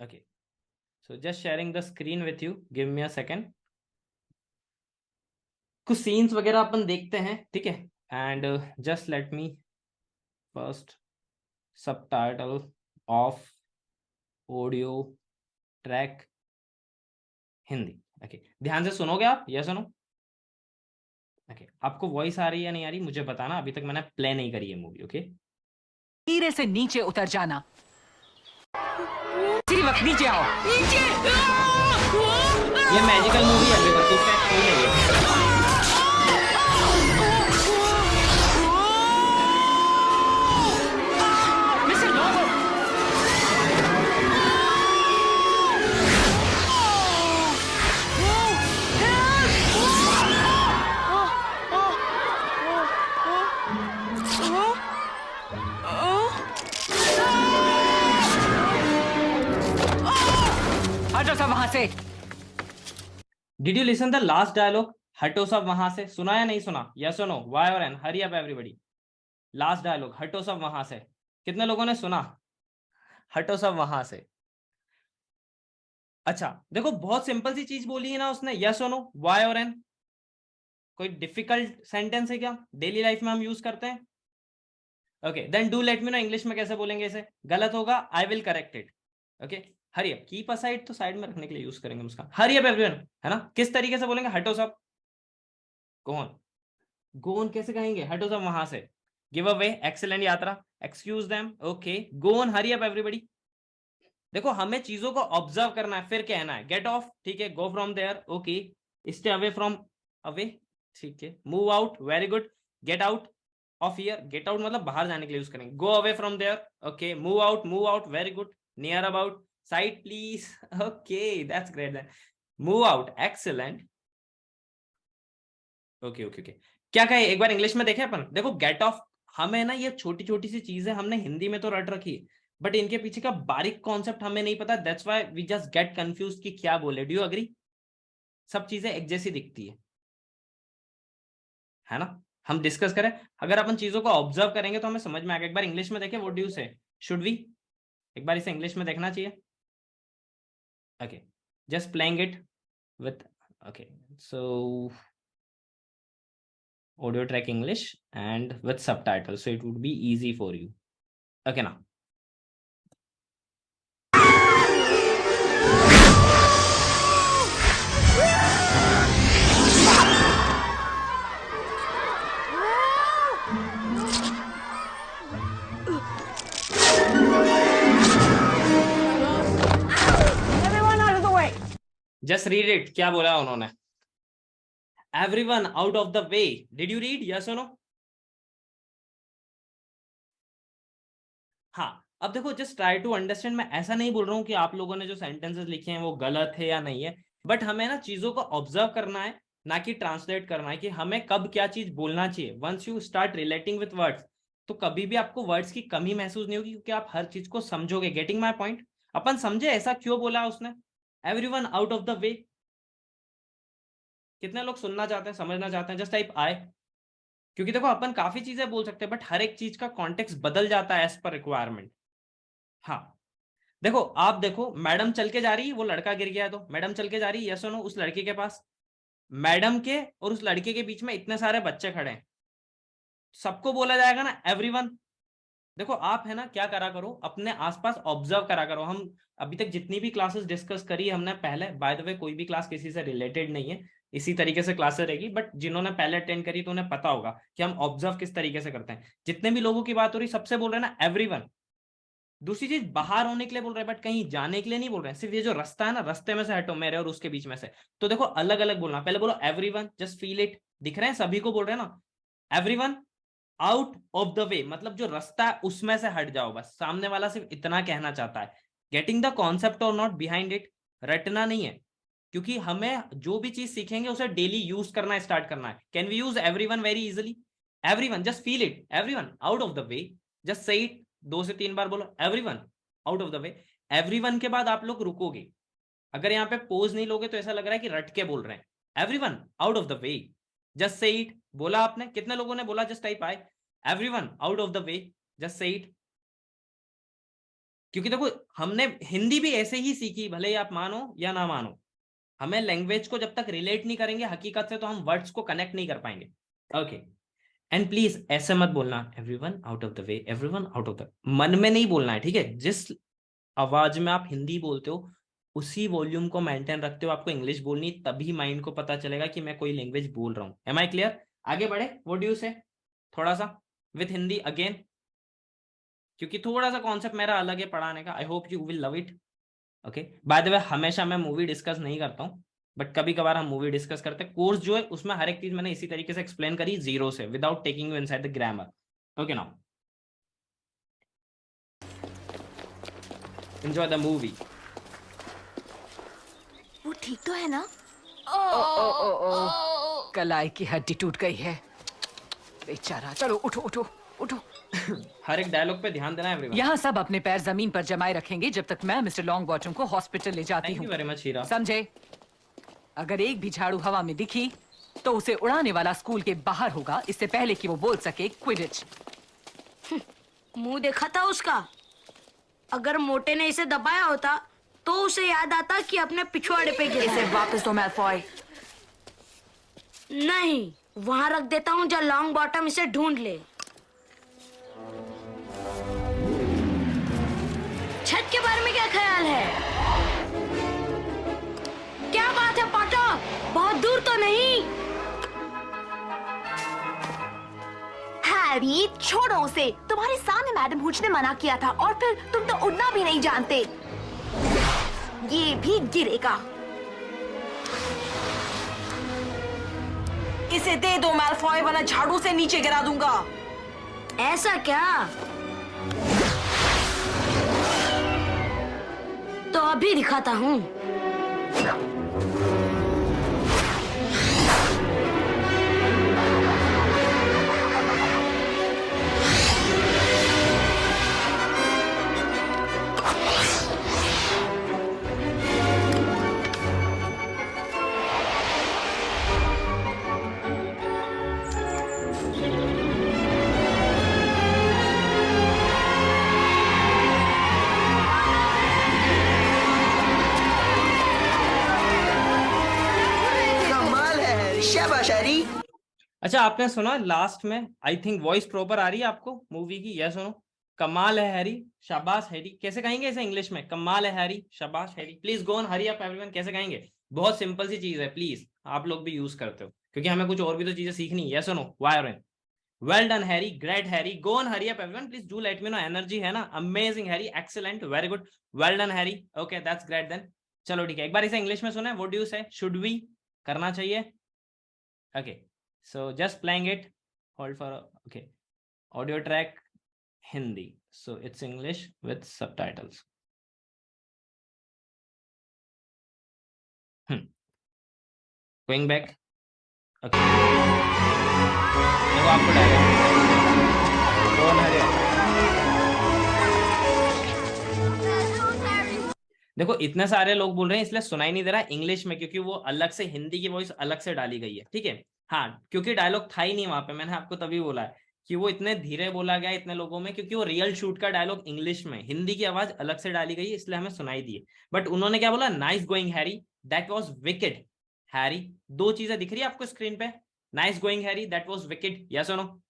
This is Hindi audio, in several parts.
Okay, so just sharing the screen with you. Give me a second. कुछ सीन्स वगैरह अपन देखते हैं, ठीक है? And just let me first subtitle of audio track Hindi. Okay, ध्यान से सुनोगे आप? या सुनो। ओके, आपको वॉइस आ रही है या नहीं आ रही मुझे बताना। अभी तक मैंने प्ले नहीं करी है मूवी। ओके, धीरे से नीचे उतर जाना। सिर्फ नीचे आओ। नीचे। ये मैजिकल मूवी है, बेवकूफ का कोई नहीं है। हटो सब वहां से। Did you listen the last dialogue? हटो सब वहां से। सुना या नहीं सुना? यस और नो, वाई और N? Hurry up everybody. Last dialogue, हटो सब वहां से। कितने लोगों ने सुना? हटो सब वहां से। अच्छा देखो, बहुत सिंपल सी चीज बोली है ना उसने, यस और नो, वाई और एन। कोई डिफिकल्ट सेंटेंस है क्या? डेली लाइफ में हम यूज करते हैं। Okay, then do let me know English में कैसे बोलेंगे इसे? गलत होगा, I will correct it. Okay, hurry up, keep aside तो साइड में रखने के लिए यूज करेंगे उसका। हरी अप एवरीवन, है ना? किस तरीके से बोलेंगे? हटो सब। गोन। गोन कैसे कहेंगे? हटो सब वहां से। गिव अवे, एक्सीलेंट यात्रा। Excuse them, okay. Gone, hurry up everybody. देखो, हमें चीजों को ऑब्जर्व करना है फिर कहना है। गेट ऑफ, ठीक है। Go from there, okay. Stay away from, away, ठीक है। Move out, very good. Get out of here, get out मतलब बाहर जाने के लिए यूज करेंगे। Go away from there, okay. Move out, very good. Near about, side please, okay, that's great. Move out, excellent. Okay okay okay, क्या कहे एक बार इंग्लिश में देखें अपन। देखो, गेट ऑफ, हमें ना ये छोटी छोटी सी चीजें हमने हिंदी में तो रट रखी है, बट इनके पीछे का बारीक कॉन्सेप्ट हमें नहीं पता। That's why we just get confuse कि क्या बोले। Do you agree? सब चीजें एक जैसी दिखती है ना? हम डिस्कस करें, अगर अपन चीजों को ऑब्जर्व करेंगे तो हमें समझ में आएगा। एक बार इंग्लिश में देखें, what do you say? Should we एक बार इसे इंग्लिश में देखना चाहिए? Okay, just playing it with, okay, so audio track English and with subtitles, so it would be easy for you. Okay, now Everyone out of the way. just read it. क्या बोला उन्होंने? Everyone out of the way. Did you read? Yes or no? हाँ, अब देखो, जस्ट ट्राई टू अंडरस्टैंड। मैं ऐसा नहीं बोल रहा हूँ कि आप लोगों ने जो सेंटेंसेस लिखे हैं वो गलत है या नहीं है, बट हमें ना चीजों को ऑब्जर्व करना है, ना कि ट्रांसलेट करना है कि हमें कब क्या चीज बोलना चाहिए। Once you start relating with words, तो कभी भी आपको वर्ड्स की कमी महसूस नहीं होगी, क्योंकि आप हर चीज को समझोगे। Getting my point? अपन समझे ऐसा क्यों बोला उसने, एवरीवन आउट ऑफ द वे? कितने लोग सुनना चाहते हैं, समझना चाहते हैं? जस्ट टाइप आए, क्योंकि देखो, अपन काफी चीजें बोल सकते हैं, बट हर एक चीज का कॉन्टेक्स्ट बदल जाता है एज पर रिक्वायरमेंट। हाँ, देखो, आप देखो, मैडम चल के जा रही है, वो लड़का गिर गया है, तो मैडम चल के जा रही है, यस और नो, उस लड़के के पास। मैडम के और उस लड़के के बीच में इतने सारे बच्चे खड़े हैं, सबको बोला जाएगा ना एवरीवन। देखो, आप है ना, क्या करा करो, अपने आसपास ऑब्जर्व करा करो। हम अभी तक जितनी भी क्लासेस डिस्कस करी हमने पहले, बाय द वे कोई भी क्लास किसी से रिलेटेड नहीं है, इसी तरीके से क्लासेस रहेगी, बट जिन्होंने पहले अटेंड करी तो उन्हें पता होगा कि हम ऑब्जर्व किस तरीके से करते हैं। जितने भी लोगों की बात हो रही, सबसे बोल रहे हैं ना एवरीवन। दूसरी चीज, बाहर होने के लिए बोल रहे हैं, बट कहीं जाने के लिए नहीं बोल रहे हैं। सिर्फ ये जो रास्ता है ना, रास्ते में से हटो, मेरे और उसके बीच में से। तो देखो, अलग अलग बोलना। पहले बोलो एवरीवन, जस्ट फील इट। दिख रहे हैं, सभी को बोल रहे हैं ना एवरीवन आउट ऑफ द वे, मतलब जो रास्ता है उसमें से हट जाओ। बस सामने वाला सिर्फ इतना कहना चाहता है। गेटिंग द कॉन्सेप्ट और नॉट बिहाइंड इट। रटना नहीं है, क्योंकि हमें जो भी चीज सीखेंगे उसे डेली यूज करना स्टार्ट करना है। Can we use everyone very easily? Everyone, just feel it. Everyone out of the way, just say it. 2 से 3 बार बोलो everyone out of the way. Everyone के बाद आप लोग रुकोगे। अगर यहाँ पे पोज नहीं लोगे तो ऐसा लग रहा है कि रट के बोल रहे हैं। Everyone out of the way, just say it. बोला आपने? कितने लोगों ने बोला? जस्ट टाइप आए, everyone out of the way, just say it. क्योंकि देखो हमने हिंदी भी ऐसे ही सीखी, भले ही आप मानो या ना मानो। हमें लैंग्वेज को जब तक रिलेट नहीं करेंगे हकीकत से, तो हम वर्ड्स को कनेक्ट नहीं कर पाएंगे। ओके, एंड प्लीज ऐसे मत बोलना everyone out of the way, everyone out of the, मन में नहीं बोलना है, ठीक है? जिस आवाज में आप हिंदी बोलते हो उसी वॉल्यूम को मेंटेन रखते हो आपको इंग्लिश बोलनी, तभी माइंड को पता चलेगा कि मैं कोई लैंग्वेज बोल रहा हूं। Am I clear? आगे बढ़े, व्हाट डू यू से, थोड़ा सा विथ हिंदी अगेन, क्योंकि थोड़ा सा कॉन्सेप्ट मेरा अलग है पढ़ाने का। I hope you will love it. Okay, by the way हमेशा मैं मूवी डिस्कस नहीं करता हूँ, बट कभी कभार हम मूवी डिस्कस करते हैं। कोर्स जो है उसमें हर एक चीज मैंने इसी तरीके से एक्सप्लेन करी, जीरो से, without taking you inside the grammar. Okay, now enjoy the movie. वो ठीक तो है ना? ओ ओ ओ ओ कलाई की हड्डी टूट गई है बेचारा। चलो उठो उठो उठो। हर एक डायलॉग पे ध्यान देना एवरीवन। यहाँ सब अपने पैर जमीन पर जमाए रखेंगे जब तक मैं मिस्टर लॉन्ग बॉटम को हॉस्पिटल ले जाती थैंक हूँ। यू वेरी मच हीरा। समझे? अगर एक भी झाड़ू हवा में दिखी तो उसे उड़ाने वाला स्कूल के बाहर होगा, इससे पहले कि वो बोल सके क्विडिच। मुंह देखा था उसका। अगर मोटे ने इसे दबाया होता तो उसे याद आता कि अपने पिछवाड़े पे गिरा। इसे वापस दो मैलफॉय। नहीं, वहां रख देता हूँ जहाँ लॉन्ग बॉटम इसे ढूंढ ले। छत के बारे में क्या ख्याल है? क्या बात है पॉटर, बहुत दूर तो नहीं? हैरी छोड़ो उसे, तुम्हारे सामने मैडम हुच ने मना किया था और फिर तुम तो उड़ना भी नहीं जानते। ये भी गिरेगा। इसे दे दो मैलफॉय, वरना झाड़ू से नीचे गिरा दूंगा। ऐसा क्या? तो अभी दिखाता हूँ। अच्छा, आपने सुना लास्ट में, आई थिंक वॉइस प्रॉपर आ रही है आपको मूवी की? यस सुनो, कमाल है हैरी, शाबाश हैरी। कैसे कहेंगे इसे इंग्लिश में? कमाल है हैरी, शाबाश Harry. Please go on, hurry up everyone. कैसे कहेंगे? बहुत सिंपल सी चीज है, प्लीज आप लोग भी यूज करते हो क्योंकि हमें कुछ और भी तो चीजें सीखनी है। यस सुनो, वायरन, well done Harry, great Harry, go on, hurry up everyone, please do let me know. Energy है ना? Amazing Harry, excellent, very good, well done Harry. Okay, that's great then. चलो ठीक है, एक बार इसे इंग्लिश में सुना, what do you say, should we, करना चाहिए? Okay, so just playing it, hold for okay, audio track Hindi, so it's English with subtitles. Going back, okay, देखो आपको डायरेक्ट कौन है? देखो इतने सारे लोग बोल रहे हैं इसलिए सुनाई नहीं दे रहा इंग्लिश में, क्योंकि वो अलग से हिंदी की वॉइस अलग से डाली गई है, ठीक है? हाँ, क्योंकि डायलॉग था ही नहीं वहां पे, मैंने आपको तभी बोला है कि वो इतने धीरे बोला गया इतने लोगों में, क्योंकि वो रियल शूट का डायलॉग इंग्लिश में, हिंदी की आवाज अलग से डाली गई है, इसलिए हमें सुनाई दी है। बट उन्होंने क्या बोला? Nice going Harry, that was wicked Harry. दो चीजें दिख रही है आपको स्क्रीन पे, nice going Harry, that was wicked, yes और नो?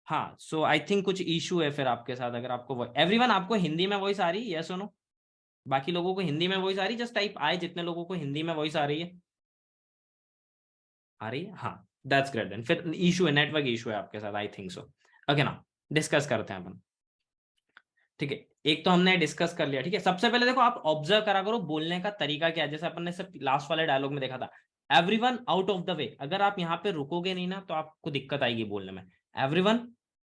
हाँ, सो आई थिंक कुछ इशू है फिर आपके साथ। अगर आपको एवरीवन आपको हिंदी में वॉइस आ रही है, यस और नो? बाकी लोगों को हिंदी में वॉइस आ रही है? जस्ट टाइप आए जितने लोगों को हिंदी में वॉइस आ रही है। आ रही है? हाँ, दैट्स ग्रेट देन। फिर इशू है, नेटवर्क इशू है आपके साथ, आई थिंक सो। ओके ना, डिस्कस करते हैं अपन, ठीक है? एक तो हमने डिस्कस कर लिया, ठीक है? सबसे पहले देखो आप ऑब्जर्व करा करो बोलने का तरीका क्या है, जैसे अपन ने सब लास्ट वाले डायलॉग में देखा था, एवरीवन आउट ऑफ द वे। अगर आप यहाँ पे रुकोगे नहीं ना तो आपको दिक्कत आएगी बोलने में। एवरीवन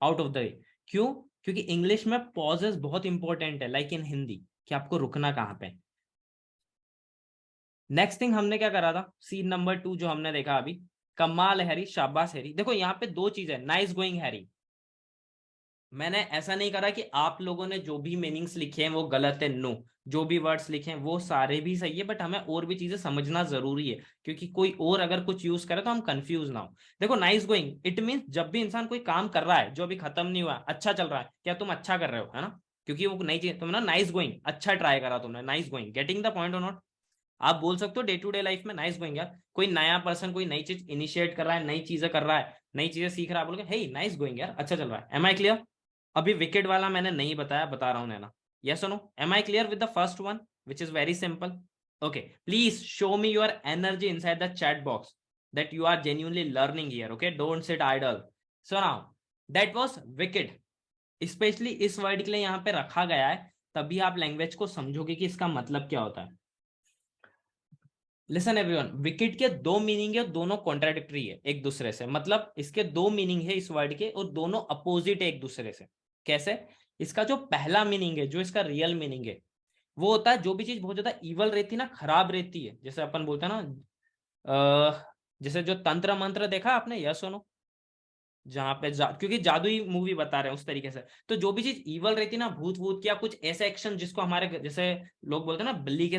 आउट ऑफ द वे, क्यों? क्योंकि इंग्लिश में पॉजेस बहुत इंपॉर्टेंट है, लाइक इन हिंदी, कि आपको रुकना कहाँ पे। नेक्स्ट थिंग हमने क्या करा था, सीन नंबर 2 जो हमने देखा अभी, कमाल हैरी, शाबाश हैरी। देखो यहाँ पे दो चीज है, नाइस गोइंग हैरी। मैंने ऐसा नहीं करा कि आप लोगों ने जो भी मीनिंग्स लिखे हैं वो गलत है, नो, जो भी वर्ड्स लिखे हैं वो सारे भी सही है, बट हमें और भी चीजें समझना जरूरी है, क्योंकि कोई और अगर कुछ यूज करे तो हम कंफ्यूज ना हो। देखो नाइस गोइंग, इट मींस जब भी इंसान कोई काम कर रहा है जो अभी खत्म नहीं हुआ, अच्छा चल रहा है, क्या तुम अच्छा कर रहे हो, है ना? क्योंकि वो नई चीज, तुमने नाइस गोइंग, अच्छा ट्राई करा तुमने, nice going, getting the point और नॉट। आप बोल सकते हो डे टू डे लाइफ में नाइस गोइंग यार, कोई नया पर्सन कोई नई चीज इनिशिएट कर रहा है, नई चीजें कर रहा है, नई चीजें सीख रहा है, बोलोगे हे नाइस गोइंग यार, अच्छा चल रहा है। Am I clear? अभी विकेट वाला मैंने नहीं बताया, बता रहा हूं नैना, यस और no? Am I clear with the first one which is very simple? Okay, please show me your energy inside the chat box that you are genuinely learning here, okay? Don't sit idle. So now that was wicked, specially इस वर्ड के लिए यहाँ पे रखा गया है, तभी आप लैंग्वेज को समझोगे कि इसका मतलब क्या होता है। लिसन एवरीवन, विकेट के दो मीनिंग है, दोनों कॉन्ट्राडिक्टरी है एक दूसरे से, मतलब इसके दो मीनिंग है इस वर्ड के और दोनों अपोजिट है एक दूसरे से। कैसे? इसका जो पहला मीनिंग है, जो इसका रियल मीनिंग है, वो होता है जो भी चीज बहुत ज्यादा इवल रहती है ना, खराब रहती है, जैसे अपन बोलते हैं ना, जैसे जो तंत्र मंत्र देखा आपने, यस सुनो, जहां पे क्योंकि जादुई मूवी बता रहे हैं उस तरीके से, तो जो भी चीज इवल रहती है ना, भूत भूत या कुछ ऐसे एक्शन जिसको हमारे जैसे लोग बोलते हैं ना, बिल्ली के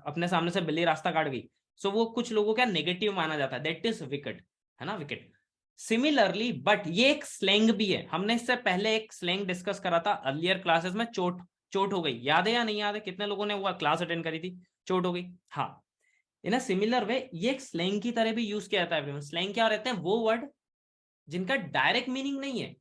अपने सामने से बिल्ली रास्ता काट गई, सो वो कुछ लोगों का नेगेटिव माना जाता है, दैट इज विकेट, है ना, विकेट। सिमिलरली बट ये एक स्लैंग भी है, हमने इससे पहले एक स्लैंग डिस्कस करा था अर्लियर क्लासेस में, चोट, चोट हो गई, याद है या नहीं याद है? कितने लोगों ने वो क्लास अटेंड करी थी? चोट हो गई, हाँ। इन अ सिमिलर वे ये एक स्लैंग की तरह भी यूज किया जाता है। स्लैंग क्या रहते हैं? वो वर्ड जिनका डायरेक्ट मीनिंग नहीं है,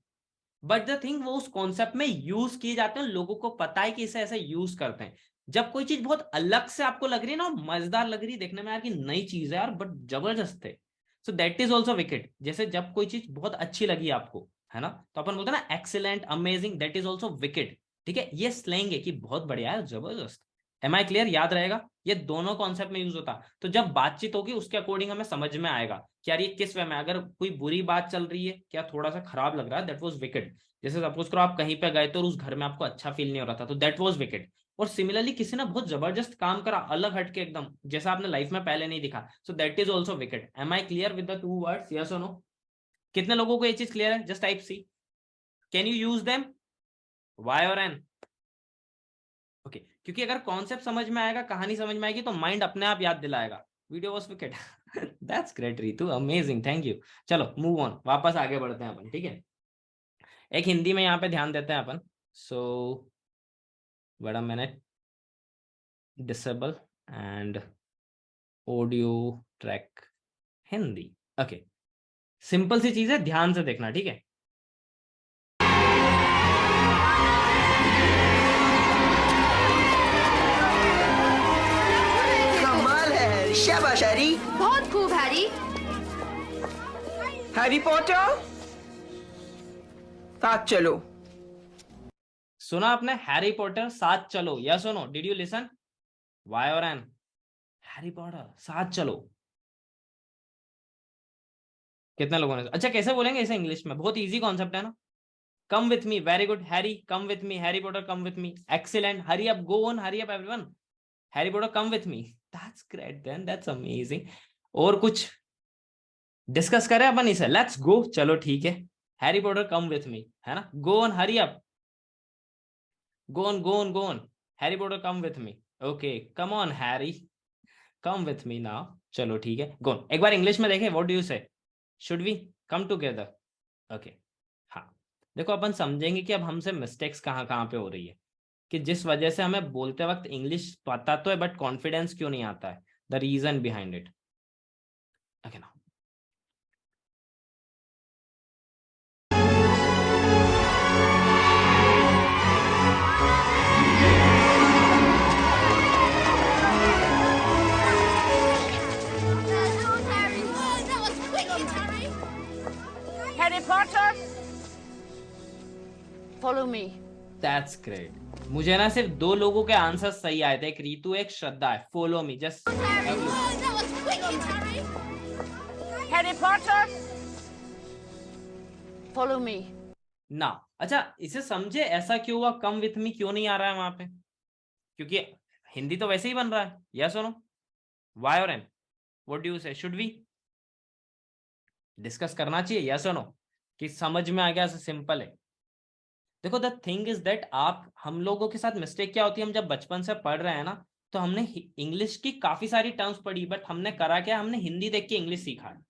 बट द थिंग वो उस कॉन्सेप्ट में यूज किए जाते हैं, लोगों को पता है कि इसे ऐसे यूज करते हैं। जब कोई चीज बहुत अलग से आपको लग रही है ना, मजेदार लग रही है देखने में यार, कि नई चीज है यार बट जबरदस्त है, सो दैट इज ऑल्सो विकेट। जैसे जब कोई चीज बहुत अच्छी लगी आपको, है ना, तो अपन बोलते हैं ना excellent, amazing, that is also wicket. ठीक है, ये स्लैंग है कि बहुत बढ़िया है, जबरदस्त। Am I clear? याद रहेगा, ये दोनों कॉन्सेप्ट में यूज होता, तो जब बातचीत होगी उसके अकॉर्डिंग हमें समझ में आएगा कि यार ये किस वे में, अगर कोई बुरी बात चल रही है, क्या थोड़ा सा खराब लग रहा है, दैट वाज विकेट। जैसे सपोज करो आप कहीं पे गए तो उस घर में आपको अच्छा फील नहीं हो रहा था, तो दैट वाज विकेट। और सिमिलरली किसी ने बहुत जबरदस्त काम करा, अलग हटके एकदम, जैसा आपने लाइफ में पहले नहीं दिखा, so that is also wicket. Am I clear with the two words, yes और नो? कितने लोगों को ये चीज क्लियर है? Just type C, can you use them, Y और एन? ओके, क्योंकि अगर कॉन्सेप्ट समझ में आएगा, कहानी समझ में आएगी, तो माइंड अपने आप याद दिलाएगा video was wicket. That's great Ritu, amazing, thank you. चलो मूव ऑन, वापस आगे बढ़ते हैं अपन, ठीक है। एक हिंदी में यहाँ पे ध्यान देते हैं अपन, सो बड़ा मैंने disable and audio track Hindi, okay. Simple सी चीज है, ध्यान से देखना, ठीक है। कमाल है, शाबाश हैरी। बहुत खूब हैरी। हैरी पॉटर, साथ चलो। सुना आपने? हैरी पॉटर साथ चलो, यस और no? Did you listen? Y और एन? हैरी पॉटर साथ चलो, कितने लोगों ने? अच्छा, कैसे बोलेंगे इसे इंग्लिश में? बहुत इजी कॉन्सेप्ट है ना। Come with me, very good Harry, come with me, Harry Potter come with me, excellent, hurry up, go on, hurry up everyone, Harry Potter come with me, that's great then, that's amazing. और कुछ डिस्कस करें अपन इसे? लेट्स गो, चलो ठीक है, हैरी पॉटर कम विथ मी, है ना, गो on, hurry up, go on, go on, go on, Harry Potter come with me, okay, come on Harry, come with me now, चलो ठीक है, गो ऑन। एक बार इंग्लिश में देखें, what do you say? Should we come together? Okay, हाँ। देखो अपन समझेंगे कि अब हमसे मिस्टेक्स कहाँ कहाँ पे हो रही है, कि जिस वजह से हमें बोलते वक्त इंग्लिश पता तो है बट कॉन्फिडेंस क्यों नहीं आता है, the reason behind it, okay ना। Harry Potter, follow me. That's great. मुझे ना सिर्फ दो लोगों के आंसर सही आए थे, एक रीतू एक श्रद्धा है। Follow me, just Harry Potter, follow me. ना। अच्छा, इसे समझे ऐसा क्यों हुआ, कम विथ मी क्यों नहीं आ रहा है वहां पे? क्योंकि हिंदी तो वैसे ही बन रहा है, यस और नो? वाई और N? What do you say? Should we discuss करना चाहिए, यस और नो? कि समझ में आ गया, सिंपल है। देखो द थिंग इज दैट, आप हम लोगों के साथ मिस्टेक क्या होती है, हम जब बचपन से पढ़ रहे हैं ना, तो हमने इंग्लिश की काफी सारी टर्म्स पढ़ी, बट हमने करा क्या, हमने हिंदी देख के इंग्लिश सीखा है।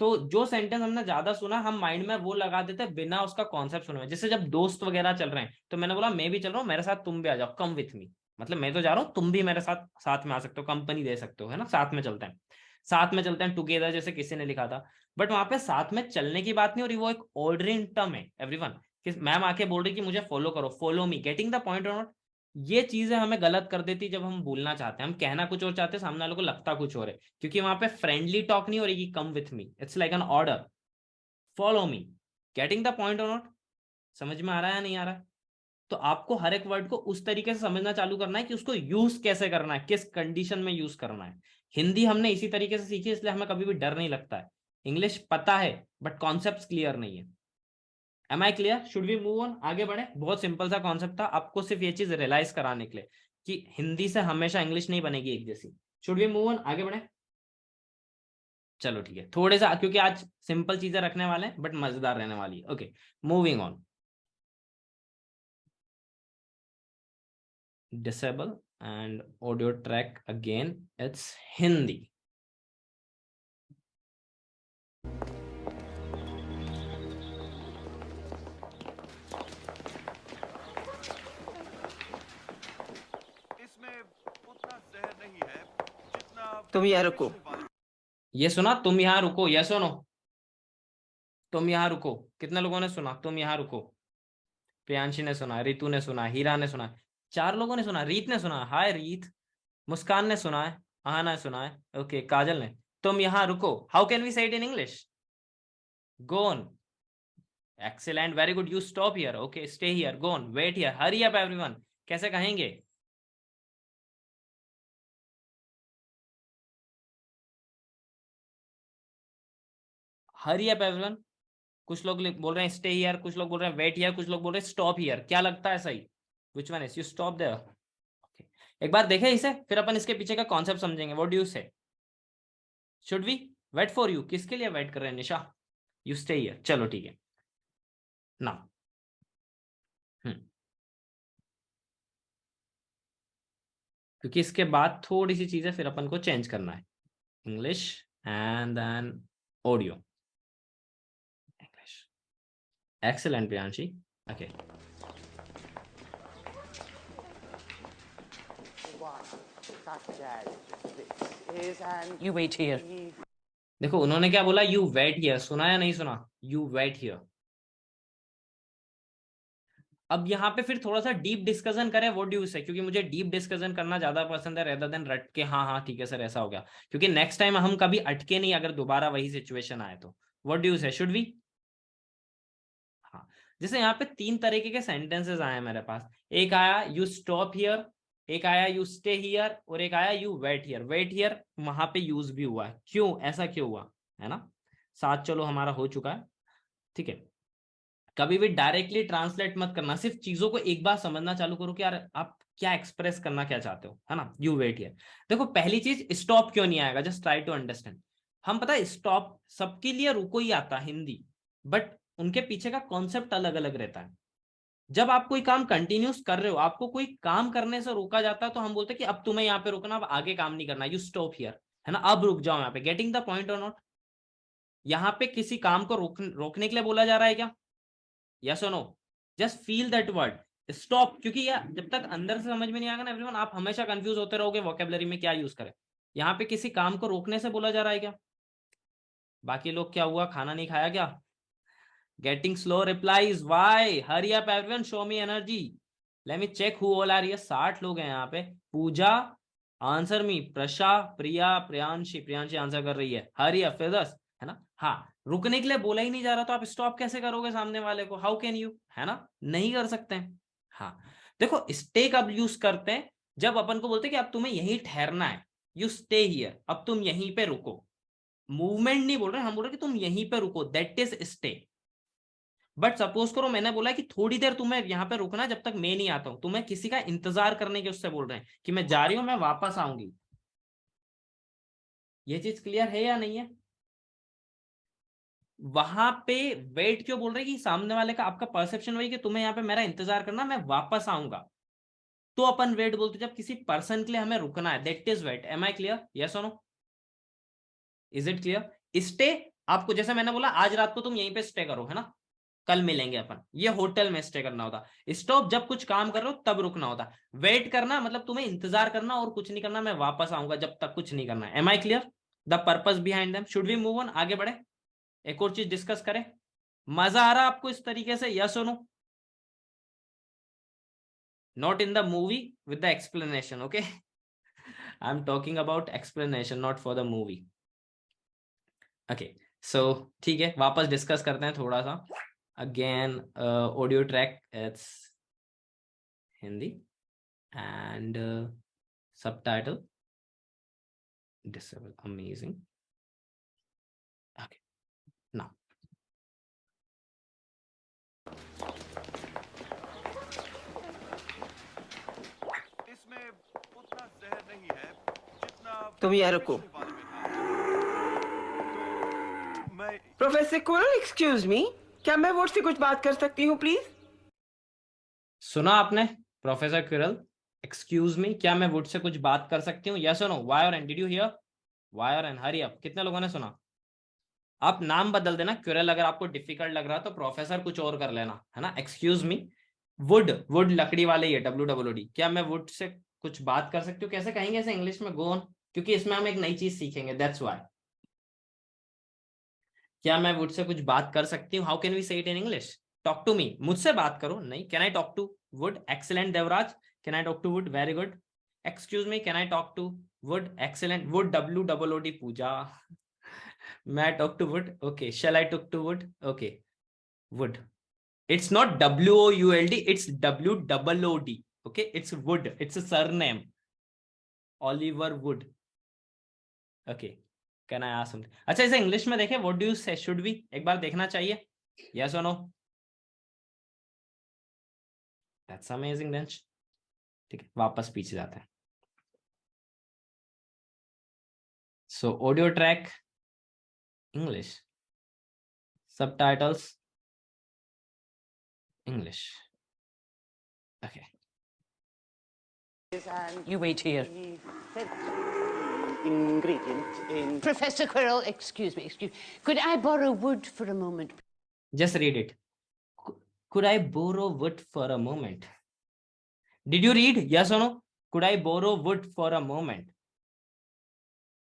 तो जो सेंटेंस हमने ज्यादा सुना हम माइंड में वो लगा देते हैं बिना उसका कॉन्सेप्ट सुने हुए। जैसे जब दोस्त वगैरह चल रहे हैं तो मैंने बोला मैं भी चल रहा हूँ, मेरे साथ तुम भी आ जाओ, कम विथ मी, मतलब मैं तो जा रहा हूँ, तुम भी मेरे साथ साथ में आ सकते हो, कंपनी दे सकते हो, है ना, साथ में चलते हैं, साथ में चलते हैं टुगेदर, जैसे किसी ने लिखा था। बट वहां पे साथ में चलने की बात नहीं हो रही, वो एक ऑर्डरिंग टर्म है एवरीवन, कि मैम आके बोल रही कि मुझे फॉलो करो, follow me, getting the point और नॉट। ये चीजें हमें गलत कर देती जब हम बोलना चाहते हैं, हम कहना कुछ और चाहते हैं, सामने वाले को लगता कुछ और है, क्योंकि वहां पे फ्रेंडली टॉक नहीं हो रही कि कम with me, it's like an order, follow me, getting the point और नॉट। समझ में आ रहा है या नहीं आ रहा है? तो आपको हर एक वर्ड को उस तरीके से समझना चालू करना है कि उसको यूज कैसे करना है, किस कंडीशन में यूज करना है। हिंदी हमने इसी तरीके से सीखी, इसलिए हमें कभी भी डर नहीं लगता है। इंग्लिश पता है बट कॉन्सेप्ट क्लियर नहीं है। Am I clear? Should we move on? आगे बढ़े। बहुत सिंपल सा कॉन्सेप्ट था, आपको सिर्फ ये चीज रियलाइज कराने के लिए कि हिंदी से हमेशा इंग्लिश नहीं बनेगी एक जैसी। Should we move on? आगे बढ़े। चलो ठीक है, थोड़े सा, क्योंकि आज सिंपल चीजें रखने वाले हैं बट मजेदार रहने वाली है। Okay, moving on. Disable and audio track again, it's Hindi. इसमें उतना जहर नहीं है जितना तुम यहाँ रुको। ये सुना? तुम यहाँ रुको, यस और नो? तुम यहाँ रुको, कितने लोगों ने सुना तुम यहाँ रुको? प्रियांशी ने सुना, रितु ने सुना, हीरा ने सुना, 4 लोगों ने सुना, रीत ने सुना, हाय रीत, मुस्कान ने सुना है, आहाना ने सुना है, ओके, काजल ने। तुम यहाँ रुको, how can we say it in English? Go on, excellent, very good, you stop here, okay, stay here, go on, wait here, hurry up everyone. कैसे कहेंगे? Hurry up everyone. कुछ लोग बोल रहे हैं स्टे हियर, कुछ लोग बोल रहे हैं वेट हियर, कुछ लोग बोल रहे हैं स्टॉप हियर। क्या लगता है सही? Which one is? You stop there. Okay, एक बार देखें इसे, फिर अपन इसके पीछे का कॉन्सेप्ट समझेंगे। What do you say? Should we wait for you? किसके लिए वेट कर रहे हैं निशा? यू स्टे हियर, चलो ठीक है ना। क्योंकि इसके बाद थोड़ी सी चीजें फिर अपन को चेंज करना है। English and then audio. English, excellent Priyanshi, okay. You wait here. देखो उन्होंने क्या बोला, यू वेट हियर, सुना या नहीं सुना? You wait here. अब यहाँ पे फिर थोड़ा सा डीप डिस्कशन करें, व्हाट डू यू से? क्योंकि मुझे डीप डिस्कशन करना ज्यादा पसंद है रेदर देन रट के हाँ हाँ ठीक है सर ऐसा हो गया, क्योंकि नेक्स्ट टाइम हम कभी अटके नहीं अगर दोबारा वही सिचुएशन आए तो। What do you say? Should we? हाँ, जैसे यहाँ पे 3 तरीके के सेंटेंसेस आए हैं मेरे पास। एक आया यू स्टॉप हियर, एक आया यू स्टे हियर, और एक आया you wait here. Wait here वहां पे यूज भी हुआ है, क्यों ऐसा क्यों हुआ है ना? 7 चलो हमारा हो चुका है, ठीक है। कभी भी डायरेक्टली ट्रांसलेट मत करना, सिर्फ चीजों को एक बार समझना चालू करो कि यार आप क्या एक्सप्रेस करना क्या चाहते हो, है ना। You wait here. देखो पहली चीज, स्टॉप क्यों नहीं आएगा, जस्ट ट्राई टू अंडरस्टैंड। हम पता है स्टॉप सबके लिए रुको ही आता हिंदी, बट उनके पीछे का कॉन्सेप्ट अलग अलग रहता है। जब आप कोई काम कंटिन्यूस कर रहे हो, आपको कोई काम करने से रोका जाता है तो हम बोलते हैं कि अब तुम्हें यहाँ पे रुकना, अब आगे काम नहीं करना, यू स्टॉप हियर, है ना, अब रुक जाओ यहाँ पे। गेटिंग द पॉइंट और नॉट? यहाँ पे किसी काम को रोकने के लिए बोला जा रहा है क्या? यस और no? Just feel that word stop, क्योंकि यार जब तक अंदर से समझ में नहीं आएगा ना एवरीवन, आप हमेशा कंफ्यूज होते रहोगे वोकैबुलरी में क्या यूज करें। यहाँ पे किसी काम को रोकने से बोला जा रहा है क्या? बाकी लोग क्या हुआ, खाना नहीं खाया क्या? Getting slow replies, why? Hurry up everyone, show me energy, let me check who all are here. 60 लोग हैं यहाँ पे। Pooja answer me, Prasha, Priya, Priyanshi, Priyanshi answer कर रही है, हरी अप, फिरदौस, है ना। हाँ, रुकने के लिए बोला ही नहीं जा रहा तो आप स्टॉप कैसे करोगे सामने वाले को? हाउ कैन यू, है ना, नहीं कर सकते हैं। हाँ, देखो स्टे कब यूज करते हैं? जब अपन को बोलते हैं कि अब तुम्हें यहीं ठहरना है, यू स्टे हियर, अब तुम यहीं पे रुको। मूवमेंट नहीं बोल रहे, हम बोल रहे कि तुम यहीं पे रुको, that is stay. But suppose करो मैंने बोला कि थोड़ी देर तुम्हें यहाँ पे रुकना जब तक मैं नहीं आता हूं, तुम्हें किसी का इंतजार करने के उससे बोल रहे हैं कि मैं जा रही हूं, मैं वापस आऊंगी। ये चीज क्लियर है या नहीं है? वहां पे वेट क्यों बोल रहे हैं कि सामने वाले का, आपका परसेप्शन वही कि तुम्हें यहाँ पे मेरा इंतजार करना, मैं वापस आऊंगा, तो अपन वेट बोलते। जब किसी पर्सन के लिए हमें रुकना है, that is wait. Am I clear? Yes और no? Is it clear? Stay आपको जैसे मैंने बोला आज रात को तुम यहीं पे स्टे करो, है ना, कल मिलेंगे अपन, ये होटल में स्टे करना होता। स्टॉप जब कुछ काम कर रहे हो तब रुकना होता। वेट करना मतलब तुम्हें इंतजार करना और कुछ नहीं करना, मैं वापस आऊंगा जब तक कुछ नहीं करना है। Am I clear the purpose behind them? Should we move on, आगे बढ़े, एक और चीज डिस्कस करें? मजा आ रहा आपको इस तरीके से, यस और no? Not in the movie with the explanation, okay? I am talking about explanation, not for the movie. Okay, so ठीक है, वापस डिस्कस करते हैं थोड़ा सा। Again audio track it's Hindi and subtitle disable, amazing. Okay, now इसमें उतना जहर नहीं है जितना तुम यहाँ रुको। पिछले वाले में था। तो मैं प्रोफेसर कुरल, एक्सक्यूज मी, क्या मैं वोट से कुछ बात कर सकती हूँ प्लीज? सुना आपने प्रोफेसर किरल? एक्सक्यूज मी, क्या मैं वुड से कुछ बात कर सकती हूँ? यस और नो? वाई और N? Did you hear? Y और एन? हरी अप, कितने लोगों ने सुना? आप नाम बदल देना, क्यूरल अगर आपको डिफिकल्ट लग रहा तो प्रोफेसर कुछ और कर लेना, है ना। एक्सक्यूज मी, वुड, वुड लकड़ी वाले, ये WWD, क्या मैं वुड से कुछ बात कर सकती हूँ? कैसे कहेंगे ऐसे इंग्लिश में? गो ऑन, क्योंकि इसमें हम एक नई चीज सीखेंगे, दैट्स व्हाई। क्या मैं वुड से कुछ बात कर सकती हूँ? How can we say it in English? Talk to me, मुझसे बात करो, नहीं। Can I talk to Wood? Excellent Devraj, can I talk to Wood? Very good. Excuse me, can I talk to Wood? Excellent. Wood, WOOD, Pooja. मैं talk to Wood, okay. Shall I talk to Wood? Okay, Wood. It's not WOULD, it's WOOD. Okay, it's Wood. It's a surname. Oliver Wood. Okay. Can I ask something? अच्छा, इसे इंग्लिश में देखें. What do you say? Should we? एक बार देखना चाहिए. Yes or no? That's amazing, then. ठीक है, वापस पीछे जाते हैं. So audio track, English. Subtitles, English. Okay. You wait here. Ingredient in Professor Quirrell, excuse me. Could I borrow wood for a moment? Just read it. Could I borrow wood for a moment? Did you read? Yes or no? Could I borrow wood for a moment?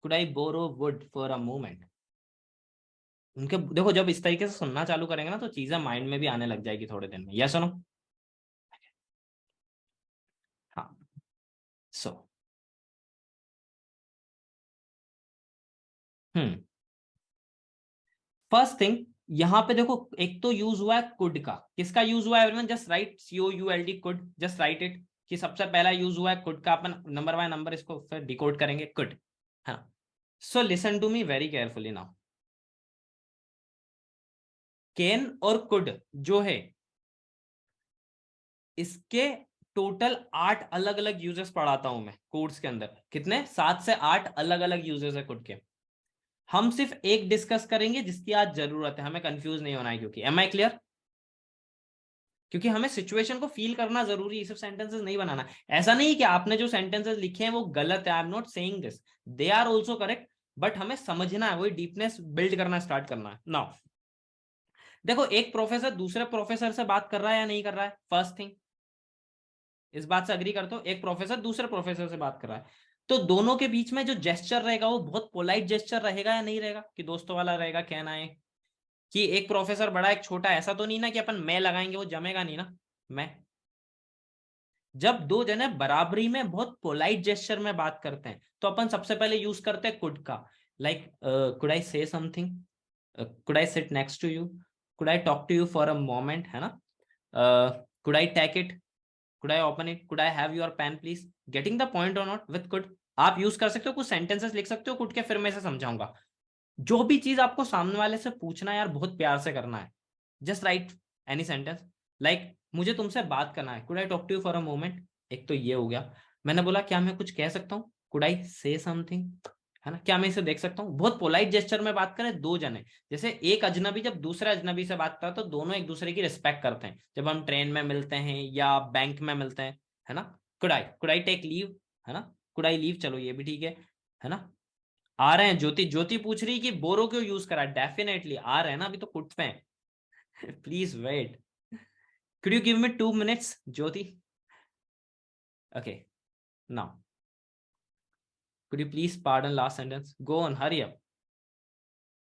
Could I borrow wood for a moment? उनके देखो, जब इस तरीके से सुनना चालू करेंगे ना तो चीजें माइंड में भी आने लग जाएगी थोड़े दिन में. यस और नो? हाँ. सो फर्स्ट थिंग, यहां पे देखो, एक तो यूज हुआ है कुड का. किसका यूज हुआ है everyone? Just right COULD, could. Just right it कि सबसे पहला यूज हुआ है कुड का. अपन नंबर बाय नंबर इसको फिर डिकोड करेंगे. कुड, हाँ. So listen to me very carefully now. Can और कुड जो है, इसके टोटल 8 अलग अलग यूजेस पढ़ाता हूं मैं कोड्स के अंदर. कितने? 7 से 8 अलग अलग यूजेस है कुड के. हम सिर्फ एक डिस्कस करेंगे जिसकी आज जरूरत है, हमें कंफ्यूज नहीं होना है. क्योंकि एम आई क्लियर? क्योंकि हमें सिचुएशन को फील करना जरूरी है, सिर्फ सेंटेंसेस नहीं बनाना. ऐसा नहीं कि आपने जो सेंटेंसेस लिखे हैं वो गलत है. I am not saying this, they are also correct, but हमें समझना है, वही डीपनेस बिल्ड करना स्टार्ट करना है. नाउ देखो, एक प्रोफेसर दूसरे प्रोफेसर से बात कर रहा है या नहीं कर रहा है? फर्स्ट थिंग, इस बात से अग्री करते हो? एक प्रोफेसर दूसरे प्रोफेसर से बात कर रहा है, तो दोनों के बीच में जो जेस्चर रहेगा वो बहुत पोलाइट जेस्चर रहेगा या नहीं रहेगा? कि दोस्तों वाला रहेगा, कहना है कि एक प्रोफेसर बड़ा एक छोटा, ऐसा तो नहीं ना कि अपन मैं लगाएंगे वो जमेगा नहीं ना. मैं, जब दो जने बराबरी में बहुत पोलाइट जेस्चर में बात करते हैं तो अपन सबसे पहले यूज करते हैं कुड का. Like could I say something, could I sit next to you, could I talk to you for a moment, है ना. Could I take it, could I open it, could I have your pen please? Getting the point or not? with could आप यूज कर सकते हो, कुछ सेंटेंसेस लिख सकते हो कुड के, फिर मैं इसे समझाऊंगा. जो भी चीज आपको सामने वाले से पूछना है यार, बहुत प्यार से करना है. Just write any sentence. Like मुझे तुमसे बात करना है, could I talk to you for a moment. एक तो ये हो गया. मैंने बोला क्या मैं कुछ कह सकता हूँ? कुड आई से समथिंग, है ना. क्या मैं इसे देख सकता हूँ? बहुत पोलाइट जेस्चर में बात करें दो जने. जैसे एक अजनबी जब दूसरे अजनबी से बात करता है तो दोनों एक दूसरे की रिस्पेक्ट करते हैं. जब हम ट्रेन में मिलते हैं या बैंक में मिलते हैं, है ना. कुड आई टेक लीव, है ना. कुड आई लीव, चलो ये भी ठीक है ना. आ रहे हैं। ज्योति ज्योति पूछ रही कि बोरो क्यों यूज करा, डेफिनेटली आ रहे हैं ना, अभी तो कुट पे please wait, could you give me 2 minutes ज्योति? okay, now could you please pardon last sentence, go on, hurry up,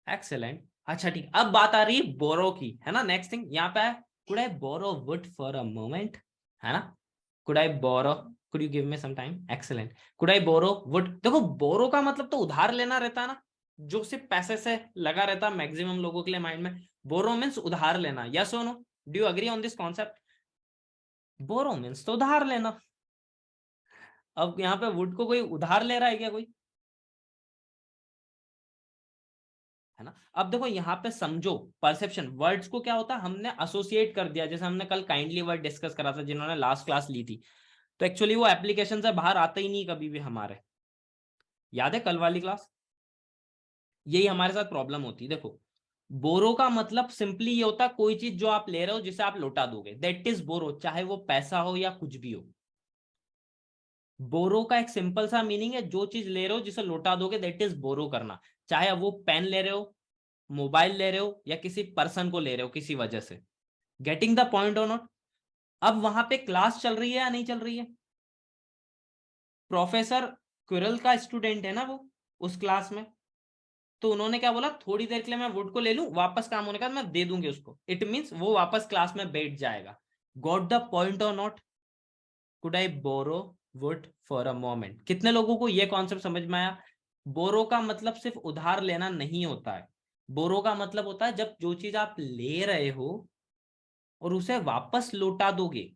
excellent। अच्छा ठीक, अब बात आ रही है बोरो की, है ना। नेक्स्ट थिंग यहाँ पे है, could I borrow wood for a moment, है ना। could I borrow, could you give me some time, excellent। could I borrow wood, देखो बोरो का मतलब तो उधार लेना रहता है ना, जो सिर्फ पैसे से लगा रहता है मैक्सिमम लोगों के लिए माइंड में। बोरो मीन्स उधार लेना, यस और no, do you agree on this concept? Borrow means तो उधार लेना। अब यहाँ पे वुड को कोई उधार ले रहा है क्या कोई, है ना। अब देखो यहाँ पे समझो परसेप्शन, वर्ड्स को क्या होता है, हमने एसोसिएट कर दिया, जैसे हमने कल काइंडली वर्ड डिस्कस करा था जिन्होंने लास्ट क्लास ली थी, तो एक्चुअली वो एप्लीकेशन से बाहर आते ही नहीं कभी भी हमारे, याद है कल वाली क्लास। यही हमारे साथ प्रॉब्लम होती है। देखो बोरो का मतलब सिंपली ये होता है कोई चीज जो आप ले रहे हो जिसे आप लौटा दोगे, दैट इज बोरो, चाहे वो पैसा हो या कुछ भी हो। बोरो का एक सिंपल सा मीनिंग है, जो चीज ले रहे हो जिसे लौटा दोगे, दैट इज बोरो करना। चाहे वो पेन ले रहे हो, मोबाइल ले रहे हो, या किसी पर्सन को ले रहे हो किसी वजह से। गेटिंग द पॉइंट और नॉट? अब वहां पे क्लास चल रही है या नहीं चल रही है? प्रोफेसर क्विरल का स्टूडेंट है ना वो उस क्लास में, तो उन्होंने क्या बोला, थोड़ी देर के लिए मैं वुड को ले लूं, वापस काम होने का मैं दे दूंगी उसको। इट मींस वो वापस क्लास में बैठ जाएगा। गॉट द पॉइंट और not? Could I borrow Wood for a moment? कितने लोगों को ये कॉन्सेप्ट समझ में आया? बोरो का मतलब सिर्फ उधार लेना नहीं होता है। बोरो का मतलब होता है जब जो चीज आप ले रहे हो और उसे वापस लौटा दोगे,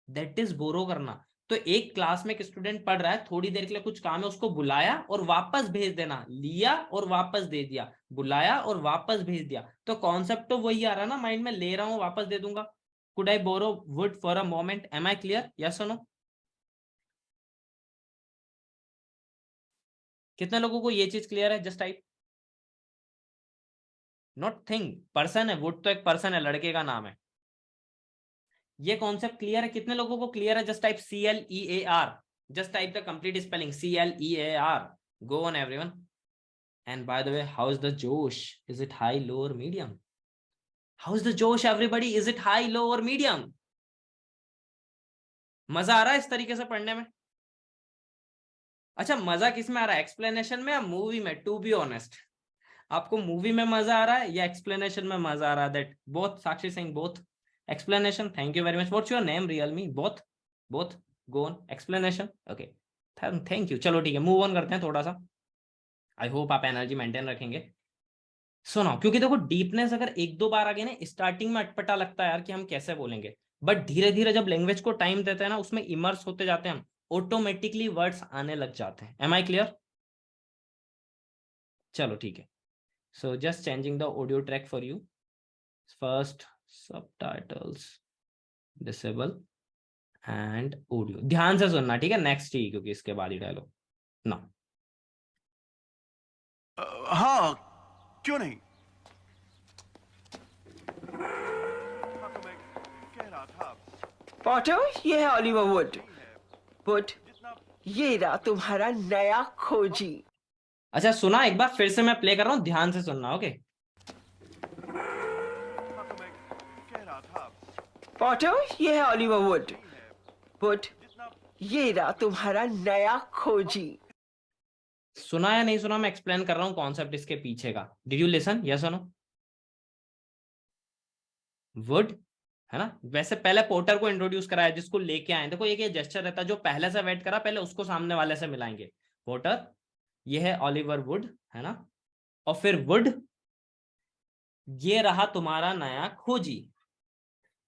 दैट इज बोरो करना। तो एक क्लास में एक स्टूडेंट पढ़ रहा है, थोड़ी देर के लिए कुछ काम है, उसको बुलाया और वापस भेज देना, लिया और वापस दे दिया, बुलाया और वापस भेज दिया, तो कॉन्सेप्ट तो वही आ रहा है ना माइंड में, ले रहा हूं वापस दे दूंगा। Could I borrow Wood for a moment? Am I clear, yes और नो? कितने लोगों को ये चीज क्लियर है? Just type. Not thing, person है, वुड तो एक पर्सन है, लड़के का नाम है। ये कॉन्सेप्ट क्लियर है? कितने लोगों को क्लियर है? Just type CLEAR, just type the complete spelling CLEAR, go on everyone. And by the way, how is the जोश? इज इट हाई, लो और मीडियम? हाउ इज द जोश एवरीबॉडी? इज इट हाई, लो और मीडियम? मजा आ रहा है इस तरीके से पढ़ने में? अच्छा, मजा किस में आ रहा है, एक्सप्लेनेशन में या मूवी में? टू बी ऑनेस्ट, आपको मूवी में मजा आ रहा है या एक्सप्लेनेशन में मजा आ रहा है? That both, Sakshi Singh both. Explanation, thank you very much. What's your name real me? Both, both, go on explanation, okay thank you. चलो ठीक है, मूव ऑन करते हैं थोड़ा सा। आई होप आप एनर्जी मेंटेन रखेंगे। सुनो, क्योंकि देखो डीपनेस अगर एक दो बार आ गई ना, स्टार्टिंग में अटपटा लगता है यार कि हम कैसे बोलेंगे, बट धीरे धीरे जब लैंग्वेज को टाइम देते हैं ना, उसमें इमर्स होते जाते हैं हम, ऑटोमेटिकली वर्ड्स आने लग जाते हैं। Am I clear? चलो ठीक है, so just changing the audio track for you. First subtitles disable and audio, ध्यान से सुनना ठीक है, नेक्स्ट ही, क्योंकि इसके बाद ही डायलॉग ना। हाँ, क्यों नहीं। हाँ, तो मैं कह रहा था पॉटर, ये है ओलिवर वुड। वुड, जितना ये रहा तुम्हारा नया खोजी। अच्छा सुना, एक बार फिर से मैं प्ले कर रहा हूँ, ध्यान से सुनना, ओके। हाँ, तो मैं कह रहा था पॉटर, ये है ओलिवर वुड। वुड, जितना ये रहा तुम्हारा नया खोजी। सुना या नहीं सुना? मैं एक्सप्लेन कर रहा हूँ कॉन्सेप्ट इसके पीछे का। डिड यू लिसन, यस और नो? वुड, है ना, वैसे पहले पोर्टर को इंट्रोड्यूस कराया जिसको लेके आए। देखो ये जेस्चर रहता है, जो पहले से वेट करा पहले उसको सामने वाले से मिलाएंगे। पोर्टर, ये है ओलिवर वुड, है ना, और फिर वुड, ये रहा तुम्हारा नया खोजी।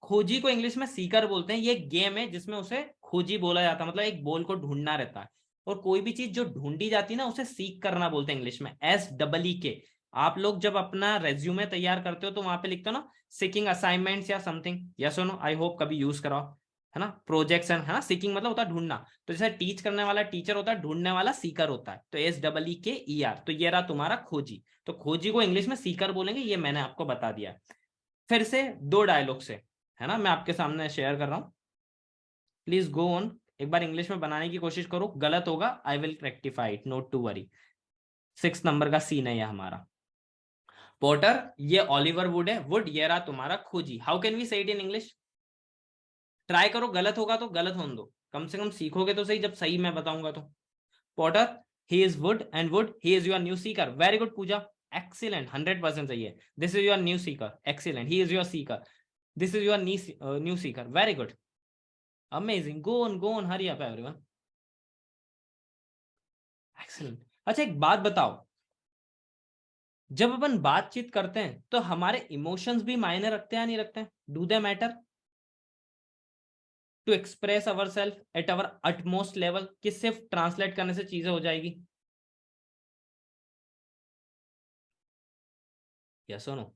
खोजी को इंग्लिश में सीकर बोलते हैं। ये गेम है जिसमें उसे खोजी बोला जाता है, मतलब एक बॉल को ढूंढना रहता है, और कोई भी चीज जो ढूंढी जाती है ना, उसे सीक करना बोलते हैं इंग्लिश में, SEEK। आप लोग जब अपना रेज्यूमे तैयार करते हो तो वहां पे लिखते हो ना, सीकिंग असाइनमेंट्स या समथिंग, यस और नो? आई होप कभी यूज कराओ, है ना, प्रोजेक्ट्स, है ना। सीकिंग मतलब होता है ढूंढना, तो जैसे टीच करने वाला टीचर होता है, ढूंढने वाला सीकर होता है, तो SEEKER। तो ये रहा तुम्हारा खोजी। तो खोजी को इंग्लिश में सीकर बोलेंगे, ये मैंने आपको बता दिया। फिर से दो डायलॉग से, है ना, मैं आपके सामने शेयर कर रहा हूं, प्लीज गो ऑन एक बार इंग्लिश में बनाने की कोशिश करो, गलत होगा I will rectify it, not to worry. 6 number का सीन है ये हमारा। पोर्टर, ये ऑलिवर वुड है, वुड ये रहा तुम्हारा खोजी। How can we say it in English? Try करो, गलत होगा तो गलत होने दो, कम से कम सीखोगे तो सही जब सही मैं बताऊंगा तो। Potter, he is Wood and Wood he is your new seeker. Very good Pooja, excellent, 100% सही है। This is your new seeker, excellent. He is your seeker, this is your new seeker, very good, amazing. Go on, hurry up everyone, excellent. अच्छा एक बात बताओ, जब अपन बातचीत करते हैं तो हमारे इमोशंस भी मायने रखते हैं या नहीं रखते हैं? Do they matter to express our self at our utmost level? कि सिर्फ ट्रांसलेट करने से चीजें हो जाएगी? यस और no?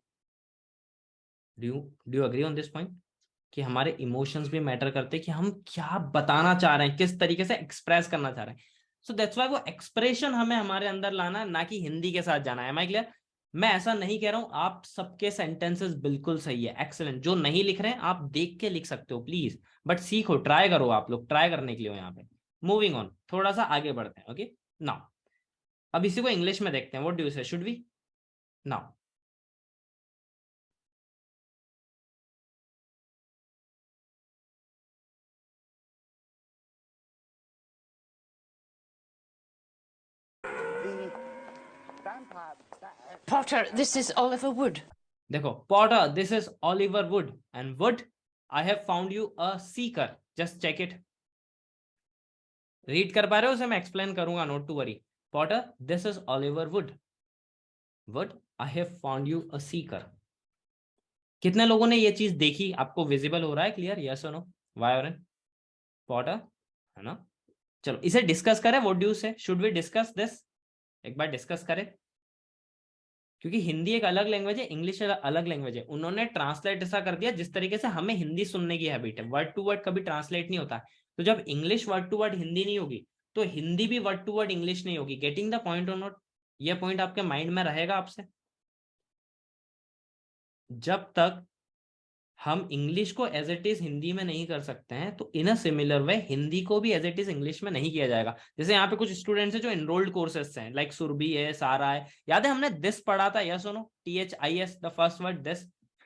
Do you agree on this point कि हमारे इमोशंस भी मैटर करते हैं कि हम क्या बताना चाह रहे हैं, किस तरीके से एक्सप्रेस करना चाह रहे हैं। सो दैट्स व्हाई वो एक्सप्रेशन हमें हमारे अंदर लाना, ना कि हिंदी के साथ जाना है। Am I clear? मैं ऐसा नहीं कह रहा हूं, आप सबके सेंटेंसेस बिल्कुल सही है, एक्सेलेंट। जो नहीं लिख रहे हैं आप देख के लिख सकते हो प्लीज, बट सीखो, ट्राई करो, आप लोग ट्राई करने के लिए हो यहाँ पे। मूविंग ऑन, थोड़ा सा आगे बढ़ते हैं। ओके नाउ, अब इसी को इंग्लिश में देखते हैं। What do you say, should we now? Potter, this is Oliver Wood. देखो, Potter, this is Oliver Wood and Wood, I have found you a seeker. Just check it. Read कर पा रहे हो? उसे मैं एक्सप्लेन करूंगा, not to worry. Potter, this is Oliver Wood, Wood, I have found you a seeker. कितने लोगों ने ये चीज देखी? आपको विजिबल हो रहा है? क्लियर? यस और नो? वाई और एन? पॉटर, है ना? चलो इसे डिस्कस करें। What do you say, should we discuss this? एक बार डिस्कस करें, क्योंकि हिंदी एक अलग लैंग्वेज है, इंग्लिश अलग लैंग्वेज है। उन्होंने ट्रांसलेट ऐसा कर दिया जिस तरीके से हमें हिंदी सुनने की हैबिट है, वर्ड टू वर्ड कभी ट्रांसलेट नहीं होता। तो जब English word to word Hindi नहीं होगी तो हिंदी भी वर्ड टू वर्ड इंग्लिश नहीं होगी। गेटिंग द पॉइंट और नॉट? ये पॉइंट आपके माइंड में रहेगा आपसे। जब तक हम इंग्लिश को एज इट इज हिंदी में नहीं कर सकते हैं तो इन अ सिमिलर वे हिंदी को भी एज इट इज इंग्लिश में नहीं किया जाएगा। जैसे यहाँ पे कुछ स्टूडेंट्स हैं जो एनरोल्ड कोर्सेस हैं, लाइक सुरभि है, सारा है। याद है हमने दिस पढ़ा था? यस सुनो, THIS, the first word this.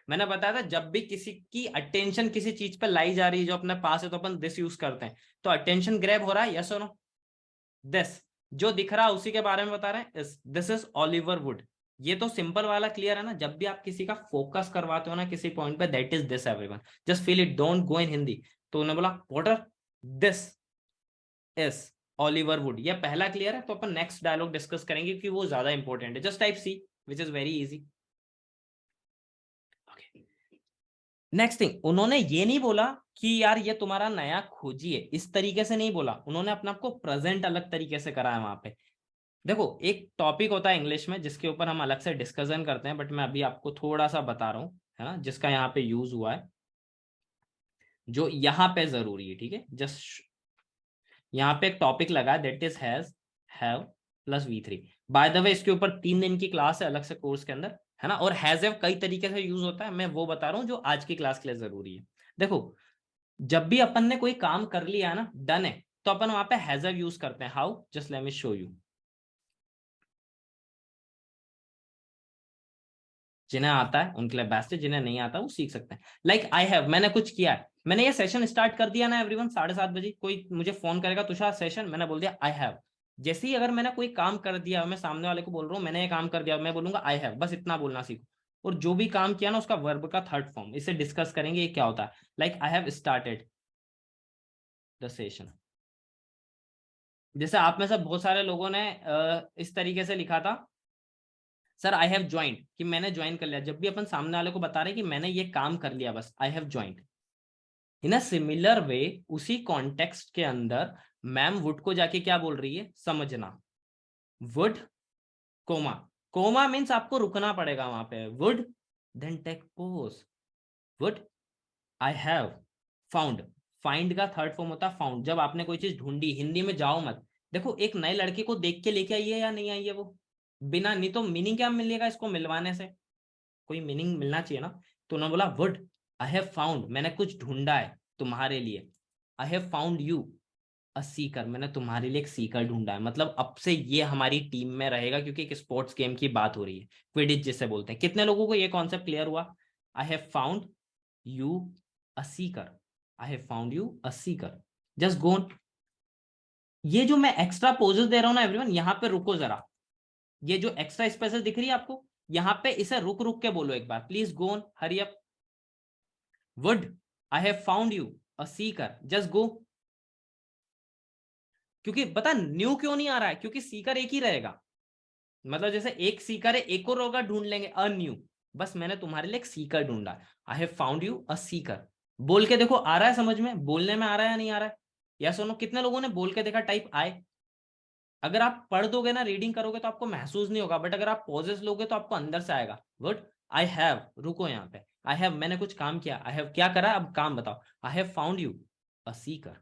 मैंने बताया था जब भी किसी की अटेंशन किसी चीज पे लाई जा रही है जो अपने पास है तो अपन दिस यूज करते हैं। तो अटेंशन ग्रैब हो रहा है, यस नो? दिस जो दिख रहा है उसी के बारे में बता रहे हैं, दिस इज ऑलिवर वुड। ये तो सिंपल वाला क्लियर है ना? जब भी आप किसी का फोकस करवाते हो ना किसी पॉइंट पे, that is this everyone, just feel it, don't go in Hindi. तो उन्होंने बोला Potter, this is Oliver Wood. ये पहला क्लियर है? तो अपन नेक्स्ट डायलॉग डिस्कस करेंगे क्योंकि वो ज्यादा इंपॉर्टेंट है। Just type C, which is very easy. Next thing, उन्होंने ये नहीं बोला कि यार ये तुम्हारा नया खोजी है, इस तरीके से नहीं बोला। उन्होंने अपने आप को प्रेजेंट अलग तरीके से करा है वहां पे। देखो एक टॉपिक होता है इंग्लिश में जिसके ऊपर हम अलग से डिस्कशन करते हैं, बट मैं अभी आपको थोड़ा सा बता रहा हूँ, है ना, जिसका यहाँ पे यूज हुआ है, जो यहाँ पे जरूरी है। ठीक है, जस्ट यहाँ पे एक टॉपिक लगा है, that is has, have plus V3। By the way इसके ऊपर 3 दिन की क्लास है अलग से कोर्स के अंदर, है ना। और हैज हैव कई तरीके से यूज होता है, मैं वो बता रहा हूँ जो आज की क्लास के लिए जरूरी है। देखो जब भी अपन ने कोई काम कर लिया है ना, डन है, तो अपन वहां पे हैज हैव यूज करते हैं। How? Just let me show you. जिन्हें आता है उनके लिए बेस्ट है, जिन्हें नहीं आता वो सीख सकते हैं। लाइक आई हैव, मैंने कुछ किया है, मैंने ये सेशन स्टार्ट कर दिया ना एवरीवन 7:30 बजे। कोई मुझे फोन करेगा, तुषार सेशन, मैंने बोल दिया आई हैव। जैसे ही अगर मैंने कोई काम कर दिया, मैं सामने वाले को बोल रहा हूँ मैंने ये काम कर दिया, मैं बोलूंगा आई हैव, बस इतना बोलना सीखो। और जो भी काम किया ना उसका वर्ब का थर्ड फॉर्म, इसे डिस्कस करेंगे ये क्या होता है। Like I have started the session. जैसे आप में से बहुत सारे लोगों ने इस तरीके से लिखा था, सर आई हैव ज्वाइंट, कि मैंने ज्वाइन कर लिया। जब भी अपन सामने वाले को बता रहे कि मैंने ये काम कर लिया, बस I have joint. In a similar way उसी कॉन्टेक्स्ट के अंदर मैम वुड को जाके क्या बोल रही है, समझना। वुड कोमा, कोमा मीन्स आपको रुकना पड़ेगा वहां पे। Wood then take pause. Wood I have found, find का थर्ड फॉर्म होता है फाउंड। जब आपने कोई चीज ढूंढी, हिंदी में जाओ मत। देखो एक नए लड़के को देख के लेके आई है या नहीं आई है वो, बिना, नहीं तो मीनिंग क्या मिलेगा इसको मिलवाने से, कोई मीनिंग मिलना चाहिए ना। तो उन्होंने बोला वुड आई हैव फाउंड, मैंने कुछ ढूंढा है तुम्हारे लिए। आई have found you, a Sikar, मैंने तुम्हारे लिए एक सीकर ढूंढा है। मतलब अब से ये हमारी टीम में रहेगा, क्योंकि एक स्पोर्ट्स गेम की बात हो रही है, क्विडिच जिसे बोलते हैं। कितने लोगों को ये कॉन्सेप्ट क्लियर हुआ? आई have found you a Sikar, I have found you a seeker, just go on. ये जो मैं एक्स्ट्रा पोजेस दे रहा हूं ना एवरीवन, यहां पे रुको जरा। ये जो एक्स्ट्रा स्पेसेस दिख रही है आपको, यहां पे इसे रुक रुक के बोलो एक बार, please go on, hurry up. Wood, I have found you a seeker, just go. क्योंकि पता न्यू क्यों नहीं आ रहा है? क्योंकि सीकर एक ही रहेगा। मतलब जैसे एक सीकर है, एक और होगा, ढूंढ लेंगे अ न्यू। बस मैंने तुम्हारे लिए एक सीकर ढूंढा, आई have found you a Sikar. बोल के देखो, आ रहा है समझ में? बोलने में आ रहा है या नहीं आ रहा है? या सुनो, कितने लोगों ने बोल के देखा टाइप आए? अगर आप पढ़ दोगे ना, रीडिंग करोगे तो आपको महसूस नहीं होगा, बट अगर आप पॉजेस लोगे तो आपको अंदर से आएगा। गुड, आई हैव, रुको यहाँ पे, आई हैव, मैंने कुछ काम किया, आई हैव क्या करा, अब काम बताओ। आई have found you a Sikar.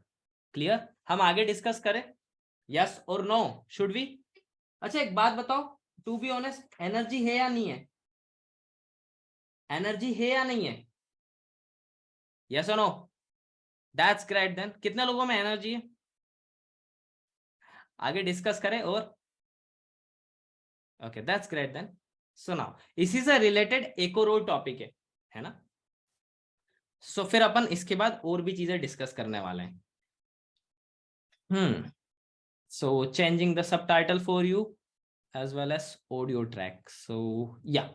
Clear? हम आगे डिस्कस करें, यस और नो, शुड वी? अच्छा एक बात बताओ, टू बी ऑनेस्ट, एनर्जी है या नहीं है? एनर्जी है या नहीं है? यस और नो? That's great then. कितने लोगों में एनर्जी है? आगे डिस्कस करें और ओके, दैट्स ग्रेट देन। सुनाओ, इसी से रिलेटेड एक और टॉपिक है ना? सो फिर अपन इसके बाद और भी चीजें डिस्कस करने वाले हैं। So changing the subtitle for you as well as audio track. So yeah,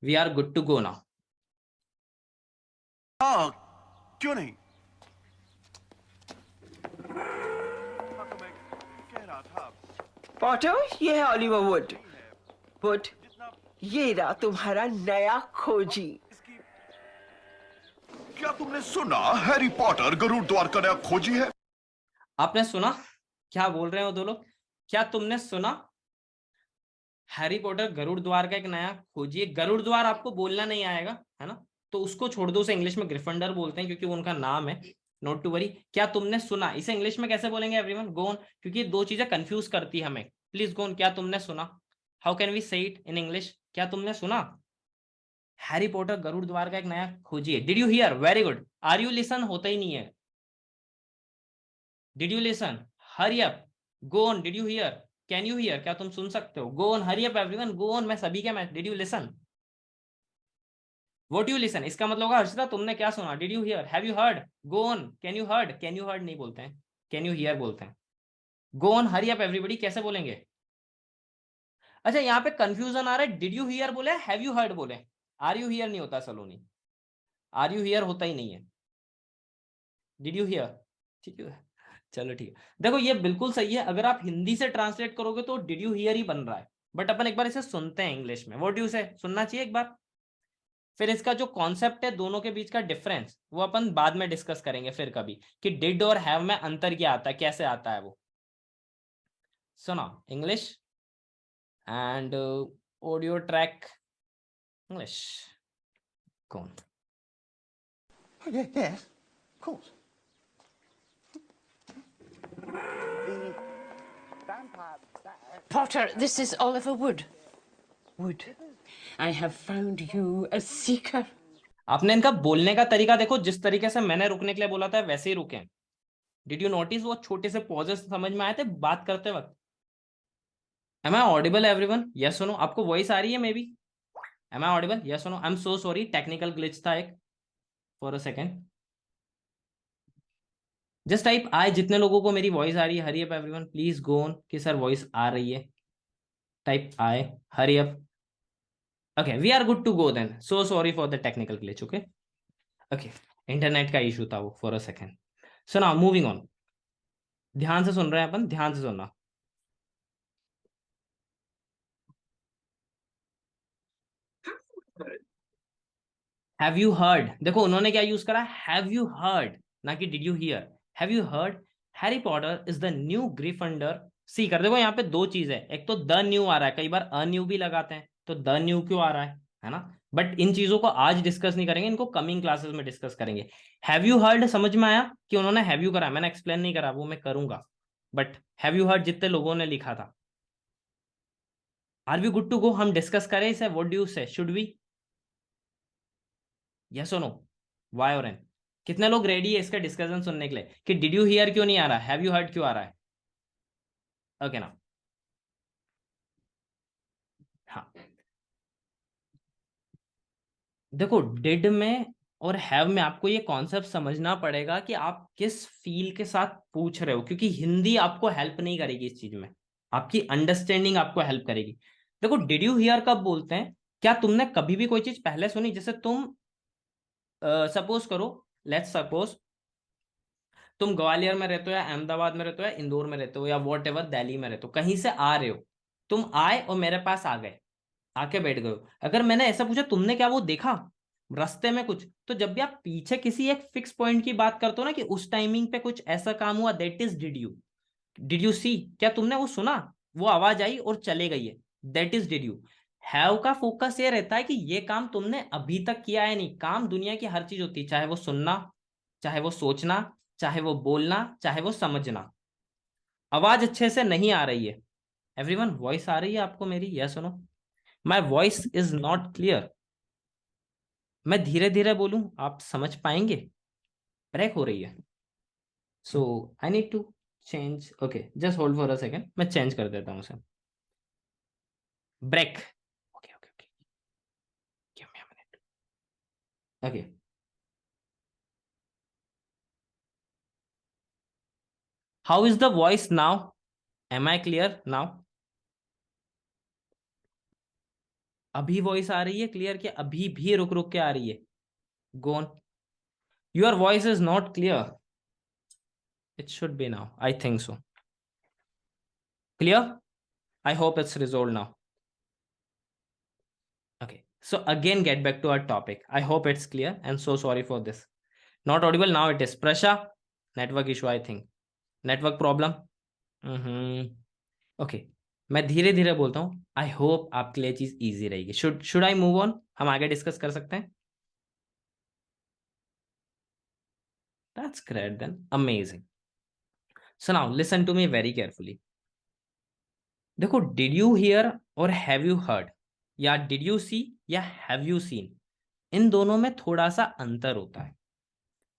we are good to go now. हाँ, क्यों नहीं? हाँ, तो मैं कह रहा था पॉटर, ये है ऑलिवर वुड। वुड, जितना ये रहा तुम्हारा नया खोजी। इसकी। क्या तुमने सुना हैरी पॉटर गरुड़ द्वार का नया खोजी है? आपने सुना? क्या बोल रहे हो दो लोग? क्या तुमने सुना? हैरी पॉटर गरुड़ द्वार का एक नया खोजी है। गरुड़ द्वार आपको बोलना नहीं आएगा, है ना? तो उसको छोड़ दो, उसे इंग्लिश में ग्रिफिंडर बोलते हैं क्योंकि वो उनका नाम है। Not to worry. क्या तुमने सुना, इसे इंग्लिश में कैसे बोलेंगे एवरीवन? गो ऑन, क्योंकि दो चीजें कंफ्यूज करती है हमें। Please go on. क्या तुमने सुना? How can we say it in English? क्या तुमने सुना? हैरी पॉटर गरुड़ द्वार का एक नया खोजी है। Did you hear? Very good. Are you listen? होता ही नहीं है। Did you listen? Hurry up, go on. Did you hear? Can you hear? क्या तुम सुन सकते हो? Go on, hurry up everyone, go on. मैं सभी के मैं, did you listen? What you listen? इसका मतलब होगा हर्षिता तुमने क्या सुना? Did you hear? Have you heard? Go on. Can you heard? Can you heard नहीं बोलते हैं, कैन यू हियर बोलते हैं। गो ऑन, हरी अप एवरीबॉडी कैसे बोलेंगे? अच्छा यहाँ पे कंफ्यूजन आ रहा है, डिड यू हियर बोले, हैव यू हर्ड बोले। आर यू हियर नहीं होता सलोनी, आर यू हियर होता ही नहीं है। Did you here? ठीक है, चलो ठीक है। देखो ये बिल्कुल सही है, अगर आप हिंदी से ट्रांसलेट करोगे तो डिड यू हियर ही बन रहा है, बट अपन एक बार इसे सुनते हैं इंग्लिश में। व्हाट डू यू से? सुनना चाहिए एक बार। फिर इसका जो कॉन्सेप्ट है, दोनों के बीच का डिफरेंस, वो अपन बाद में डिस्कस करेंगे फिर कभी, कि डिड और हैव में अंतर क्या आता है, कैसे आता है वो। सुना English and audio track English कौन? Yes, of course. Potter, this is Oliver Wood. Wood, I have found you a seeker. आपने इनका बोलने का तरीका देखो, जिस तरीके से मैंने रुकने के लिए बोला था वैसे ही रुके। डिड यू नोटिस वो छोटे से पॉजेस समझ में आए थे बात करते वक्त? Am I audible everyone? Yes सुनो, आपको वॉइस आ रही है maybe? Am I audible? Yes सुनो। I am so sorry, technical glitch था एक, for a second. Just type I, जितने लोगों को मेरी वॉइस आ रही है। Hurry up everyone, please go on कि सर वॉइस आ रही है। Type I, hurry up. Okay, we are good to go then. So sorry for the technical glitch. Okay okay, internet का इशू था वो, for a second. So now moving on. ध्यान से सुन रहे हैं अपन, ध्यान से सुनना। हैव यू हर्ड, देखो उन्होंने क्या यूज करा, हैव यू हर्ड, ना कि did you hear. Have you heard Harry Potter is the new Gryffindor seeker. देखो यहाँ पे दो चीज है, एक तो द न्यू आ रहा है, कई बार अ न्यू भी लगाते हैं, तो द न्यू क्यों आ रहा है ना? बट इन चीजों को आज डिस्कस नहीं करेंगे, इनको कमिंग क्लासेस में डिस्कस करेंगे। हैव यू हर्ड समझ में आया कि उन्होंने हैव यू करा, मैंने एक्सप्लेन नहीं करा, वो मैं करूंगा। बट हैव यू हर्ड जितने लोगों ने लिखा था। Are we good to go? हम डिस्कस करें इसे? What do you say? Should we? Yes और नो? वाई और एन? कितने लोग रेडी है इसका डिस्कशन सुनने के लिए कि डिड यू हियर क्यों नहीं आ रहा, हैव यू हर्ड क्यों आ रहा है? ओके ना, हाँ देखो डिड में और हैव में आपको ये कॉन्सेप्ट समझना पड़ेगा कि आप किस फील के साथ पूछ रहे हो, क्योंकि हिंदी आपको हेल्प नहीं करेगी इस चीज में, आपकी अंडरस्टैंडिंग आपको हेल्प करेगी। देखो डिड यू हियर कब बोलते हैं, क्या तुमने कभी भी कोई चीज पहले सुनी, जैसे तुम सपोज करो, लेट्स सपोज तुम ग्वालियर में रहते हो या अहमदाबाद में रहते हो या इंदौर में रहते हो या वॉट एवर दिल्ली में रहते हो, कहीं से आ रहे हो, तुम आए और मेरे पास आ गए, आके बैठ गए हो। अगर मैंने ऐसा पूछा तुमने क्या वो देखा रास्ते में कुछ, तो जब भी आप पीछे किसी एक फिक्स पॉइंट की बात करते हो ना कि उस टाइमिंग पे कुछ ऐसा काम हुआ, that is did you see, क्या तुमने वो सुना, वो आवाज आई और चले गई है, that is did you. Have का फोकस ये रहता है कि ये काम तुमने अभी तक किया है नहीं। काम दुनिया की हर चीज होती है, चाहे वो सुनना, चाहे वो सोचना, चाहे वो बोलना, चाहे वो समझना। आवाज अच्छे से नहीं आ रही है, एवरीवन वॉइस आ रही है आपको मेरी, यस सुनो, my voice is not clear, मैं धीरे धीरे बोलूं आप समझ पाएंगे, ब्रेक हो रही है, so I need to change, okay just hold for a second, मैं चेंज कर देता हूं उसे, break, okay okay okay, give me a minute, okay how is the voice now, am I clear now? अभी वॉइस आ रही है क्लियर, कि अभी भी रुक रुक के आ रही है? Go on, your voice is not clear, it should be now, I think so, clear, I hope it's resolved now. Okay, so again get back to our topic, I hope it's clear and so sorry for this, not audible now, it is Prasha, network issue I think, network problem. Okay, मैं धीरे धीरे बोलता हूँ, आई होप आपके लिए चीज इजी रहेगी। शुड आई मूव ऑन, हम आगे डिस्कस कर सकते हैं? That's great then, amazing. So now listen to me very carefully. देखो डिड यू हियर और हैव यू हर्ड या डिड यू सी या हैव यू सीन, इन दोनों में थोड़ा सा अंतर होता है।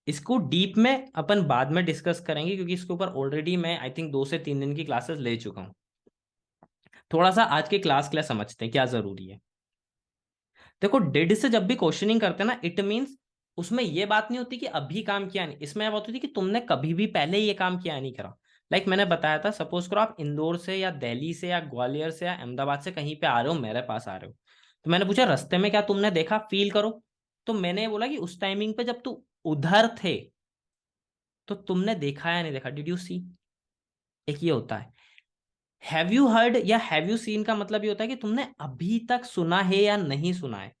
इसको डीप में अपन बाद में डिस्कस करेंगे, क्योंकि इसके ऊपर ऑलरेडी मैं आई थिंक 2 से 3 दिन की क्लासेस ले चुका हूं। थोड़ा सा आज के क्लास के लिए समझते हैं क्या जरूरी है। देखो डिड से जब भी क्वेश्चनिंग करते हैं ना, इट मीन्स उसमें ये बात नहीं होती कि अभी काम किया नहीं, इसमें यह बात होती है कि तुमने कभी भी पहले ये काम किया नहीं करा। लाइक मैंने बताया था, सपोज करो आप इंदौर से या दिल्ली से या ग्वालियर से या अहमदाबाद से कहीं पे आ रहे हो, मेरे पास आ रहे हो, तो मैंने पूछा रास्ते में क्या तुमने देखा, फील करो, तो मैंने बोला कि उस टाइमिंग पे जब तू उधर थे तो तुमने देखा या नहीं देखा, डिड यू सी, एक ये होता है। हैव यू हर्ड या हैव यू सीन का मतलब ये होता है कि तुमने अभी तक सुना है या नहीं सुना है।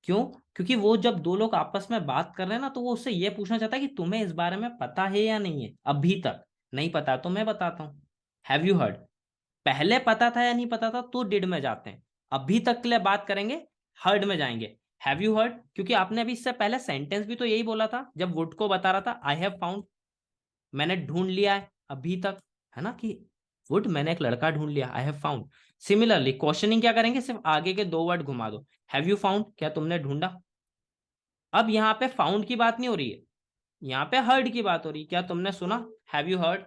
क्यों? क्योंकि वो जब दो लोग आपस में बात कर रहे हैं ना, तो वो उससे ये पूछना चाहता है कि तुम्हें इस बारे में पता है या नहीं है। अभी तक नहीं पता तो मैं बताता हूं, हैव यू हर्ड। पहले पता था या नहीं पता था तो डिड में जाते हैं, अभी तक के लिए बात करेंगे हर्ड में जाएंगे। हैव यू हर्ड, क्योंकि आपने अभी इससे पहले सेंटेंस भी तो यही बोला था जब वुड को बता रहा था, आई हैव फाउंड, मैंने ढूंढ लिया है अभी तक, है ना, कि वुड मैंने एक लड़का ढूंढ लिया, आई हैव फाउंड। सिमिलरली क्वेश्चनिंग क्या करेंगे, सिर्फ आगे के 2 वर्ड घुमा दो, हैव यू फाउंड, क्या तुमने ढूंढा। अब यहाँ पे फाउंड की बात नहीं हो रही है, यहाँ पे हर्ड की बात हो रही है, क्या तुमने सुना, हैव यू हर्ड।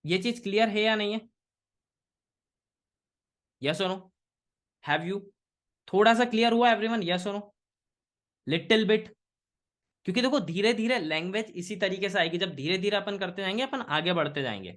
ये चीज क्लियर है या नहीं है, यस और नो, हैव यू थोड़ा सा क्लियर हुआ एवरीवन, यस और नो, लिटिल बिट। क्योंकि देखो धीरे धीरे लैंग्वेज इसी तरीके से आएगी, जब धीरे धीरे अपन करते जाएंगे अपन आगे बढ़ते जाएंगे।